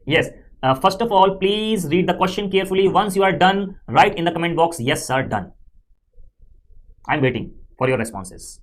Yes. First of all, please read the question carefully. Once you are done, write in the comment box, yes sir, done. I'm waiting for your responses.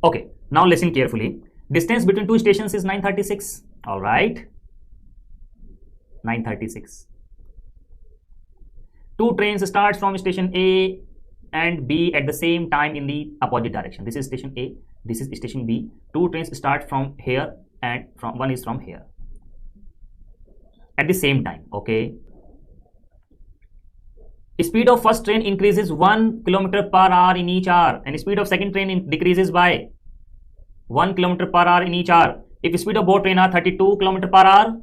Okay, now listen carefully. Distance between two stations is 936. All right, 936. Two trains start from station A and B at the same time in the opposite direction. This is station A, this is station B. Two trains start from here and one is from here at the same time. Okay. Speed of first train increases 1 kilometer per hour in each hour, and speed of second train decreases by 1 kilometer per hour in each hour. If speed of both train are 32 kilometer per hour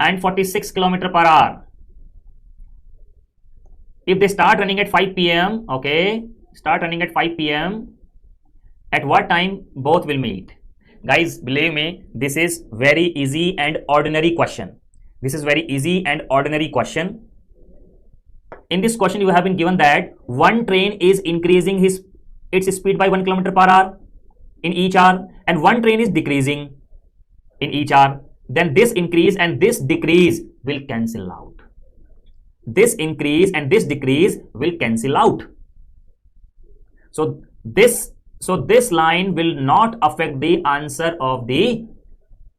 and 46 kilometer per hour, if they start running at 5 p.m. okay, start running at 5 p.m. at what time both will meet? Guys, believe me, this is very easy and ordinary question. This is very easy and ordinary question. In this question, you have been given that one train is increasing its speed by 1 kilometer per hour in each hour, and one train is decreasing in each hour. Then this increase and this decrease will cancel out. This increase and this decrease will cancel out. So this line will not affect the answer of the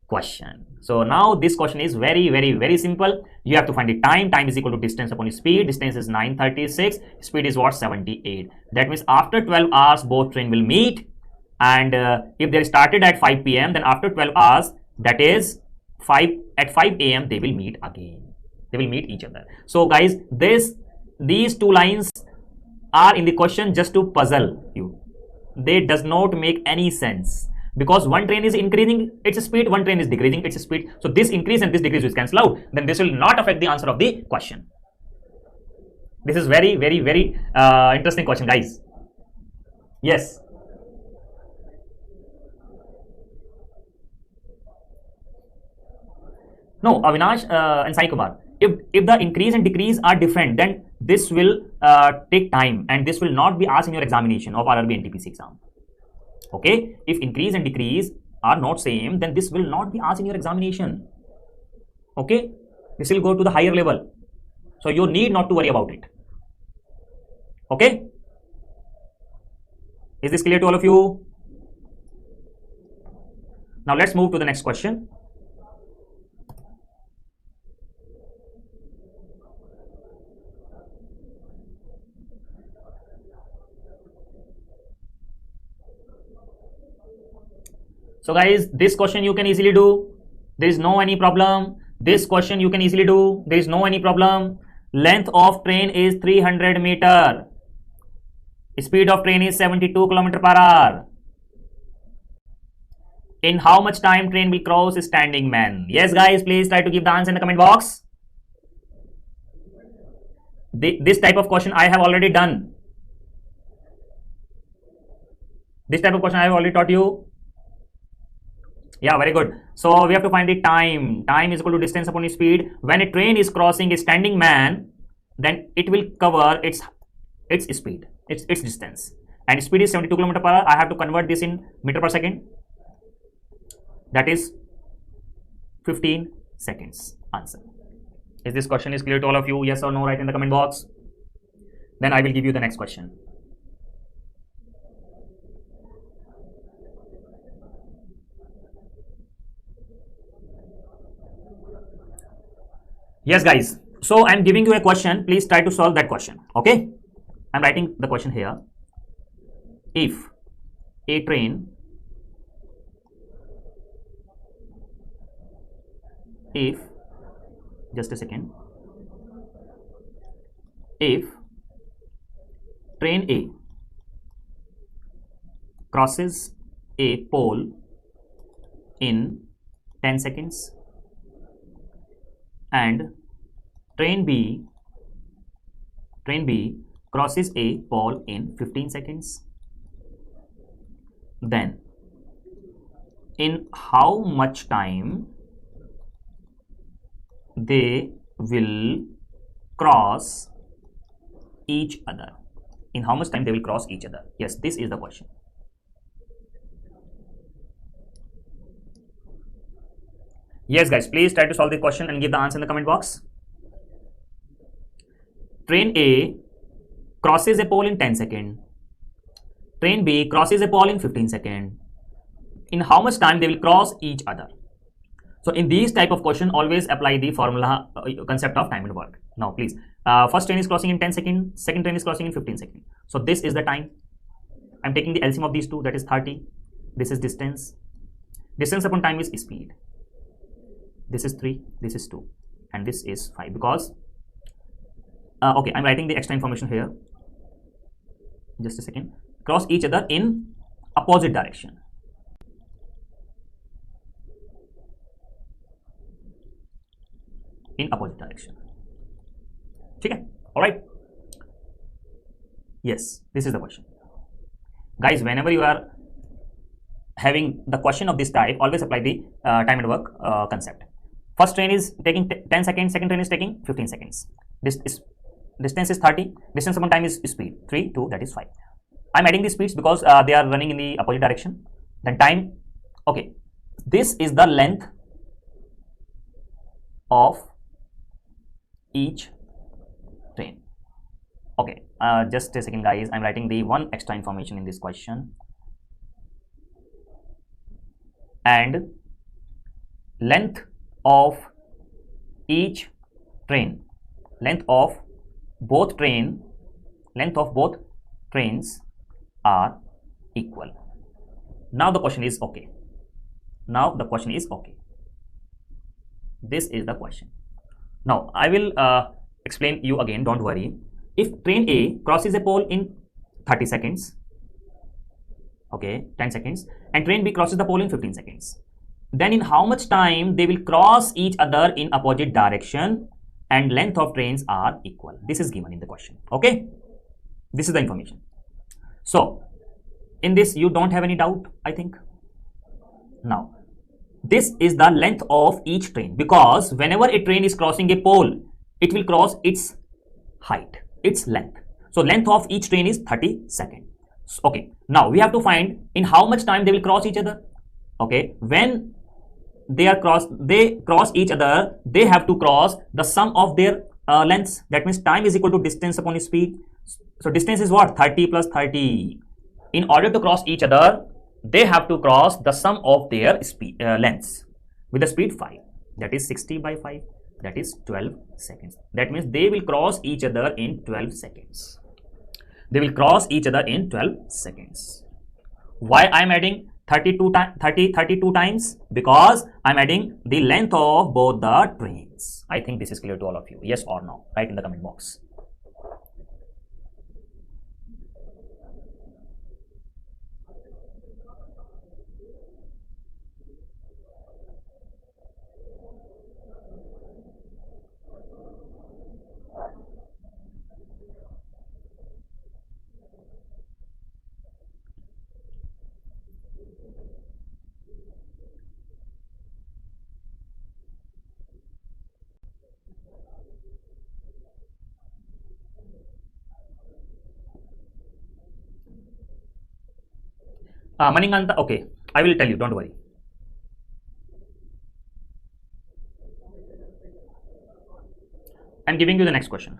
question. So now this question is very simple. You have to find the time. Time is equal to distance upon speed. Distance is 936. Speed is what? 78. That means after 12 hours both train will meet, and if they started at 5 p.m. then after 12 hours, that is 5 a.m. they will meet again. They will meet each other. So guys, these two lines are in the question just to puzzle you. They does not make any sense, because one train is increasing its speed, one train is decreasing its speed. So this increase and this decrease will cancel out. Then this will not affect the answer of the question. This is very interesting question, guys. Yes. No, Avinash and Sai Kumar. If the increase and decrease are different, then this will take time, and this will not be asked in your examination of RRB NTPC exam. Okay, if increase and decrease are not same, then this will not be asked in your examination. Okay, this will go to the higher level, so you need not to worry about it. Okay, is this clear to all of you? Now let's move to the next question. So guys, this question you can easily do. There is no any problem. This question you can easily do. There is no any problem. Length of train is 300 meter. Speed of train is 72 km per hour. In how much time train will cross standing man? Yes guys, please try to give the answer in the comment box. This type of question I have already done. This type of question I have already taught you. Yeah, very good. So we have to find the time. Time is equal to distance upon speed. When a train is crossing a standing man, then it will cover its speed, its distance. And speed is 72 km per hour. I have to convert this in meter per second. That is 15 seconds. Answer. Is this question is clear to all of you? Yes or no? Write in the comment box. Then I will give you the next question. Yes guys, so I'm giving you a question. Please try to solve that question. Okay, I'm writing the question here. If a train just a second, if train A crosses a pole in 10 seconds and train B crosses a pole in 15 seconds, then in how much time they will cross each other? In how much time they will cross each other? Yes, this is the question. Yes, guys, please try to solve the question and give the answer in the comment box. Train A crosses a pole in 10 seconds. Train B crosses a pole in 15 seconds. In how much time they will cross each other? So in these type of question, always apply the formula concept of time and work. Now please, first train is crossing in 10 seconds, second train is crossing in 15 seconds. So this is the time. I'm taking the LCM of these two, that is 30. This is distance. Distance upon time is speed. This is 3, this is 2, and this is 5 because okay, I'm writing the extra information here. Just a second. Cross each other in opposite direction. In opposite direction. Okay, all right. Yes, this is the question. Guys, whenever you are having the question of this type, always apply the time and work concept. First train is taking 10 seconds, second train is taking 15 seconds. Distance is 30, distance upon time is speed, 3, 2, that is 5. I'm adding the speeds because they are running in the opposite direction. Then time, okay, this is the length of each train. Okay, just a second guys, I'm writing the one extra information in this question. And length of each train, length of both trains are equal. Now the question is okay. This is the question. Now I will explain you again, don't worry. If train A crosses a pole in 30 seconds, okay, 10 seconds, and train B crosses the pole in 15 seconds, then in how much time they will cross each other in opposite direction and length of trains are equal? This is given in the question. Okay, this is the information. So in this you don't have any doubt, I think. Now this is the length of each train, because whenever a train is crossing a pole, it will cross its height, its length. So length of each train is 30 seconds. Okay, now we have to find in how much time they will cross each other. Okay, when they cross each other, they have to cross the sum of their lengths. That means time is equal to distance upon speed. So distance is what? 30 plus 30. In order to cross each other, they have to cross the sum of their speed lengths with the speed 5. That is 60 by 5. That is 12 seconds. That means they will cross each other in 12 seconds. They will cross each other in 12 seconds. Why I am adding 32 times? Because I am adding the length of both the trains. I think this is clear to all of you. Yes or no? Write in the comment box. Maninganta, okay, I will tell you, don't worry. I'm giving you the next question.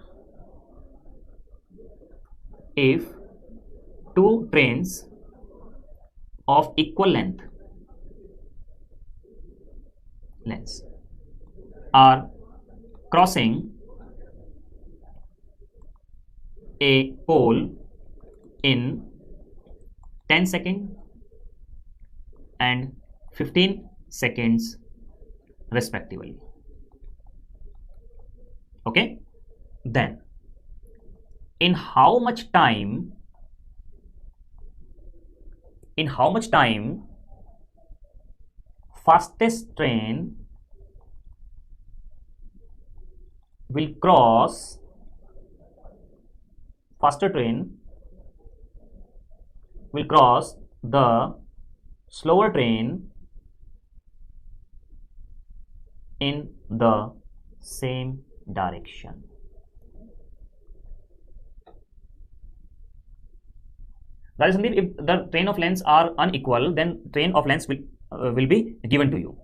If two trains of equal lengths are crossing a pole in 10 seconds and 15 seconds respectively. Okay, then in how much time fastest train will cross faster train will cross the slower train in the same direction. That is, if the train of lengths are unequal, then train of lengths will be given to you.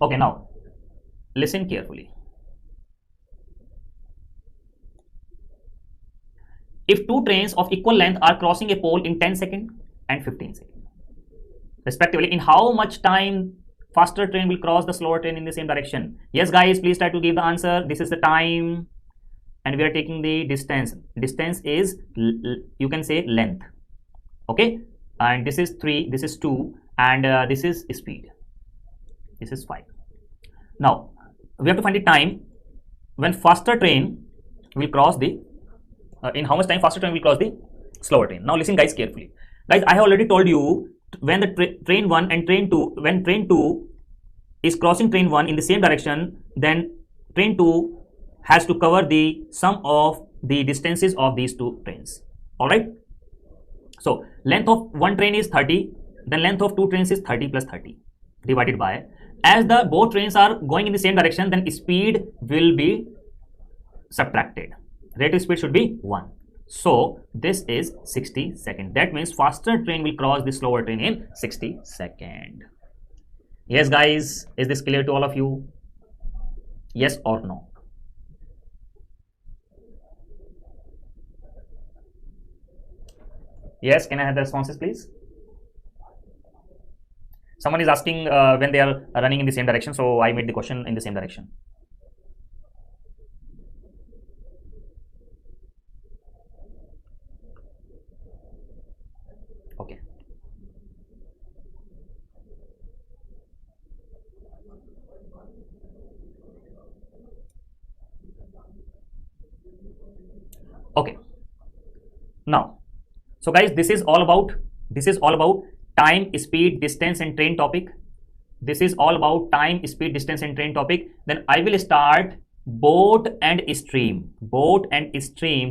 Okay, now listen carefully. If two trains of equal length are crossing a pole in 10 seconds and 15 seconds, respectively, in how much time faster train will cross the slower train in the same direction? Yes, guys, please try to give the answer. This is the time, and we are taking the distance. Distance is, you can say, length. Okay, and this is 3, this is 2, and this is speed. This is 5. Now we have to find the time when faster train will cross the in how much time faster train will cross the slower train. Now listen, guys, carefully. Guys, I have already told you, when the train 1 and train 2, when train 2 is crossing train 1 in the same direction, then train 2 has to cover the sum of the distances of these two trains. All right, so length of one train is 30, then length of two trains is 30 plus 30 divided by, as the both trains are going in the same direction, then speed will be subtracted. Rate of speed should be 1. So this is 60 seconds. That means faster train will cross the slower train in 60 seconds. Yes, guys, is this clear to all of you? Yes or no? Yes, can I have the responses, please? Someone is asking when they are running in the same direction, so I made the question in the same direction. Okay. Okay. Now, so guys, this is all about time, speed, distance, and train topic. This is all about time, speed, distance, and train topic. Then I will start boat and stream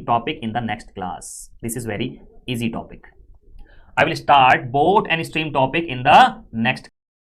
topic in the next class. This is very easy topic. I will start boat and stream topic in the next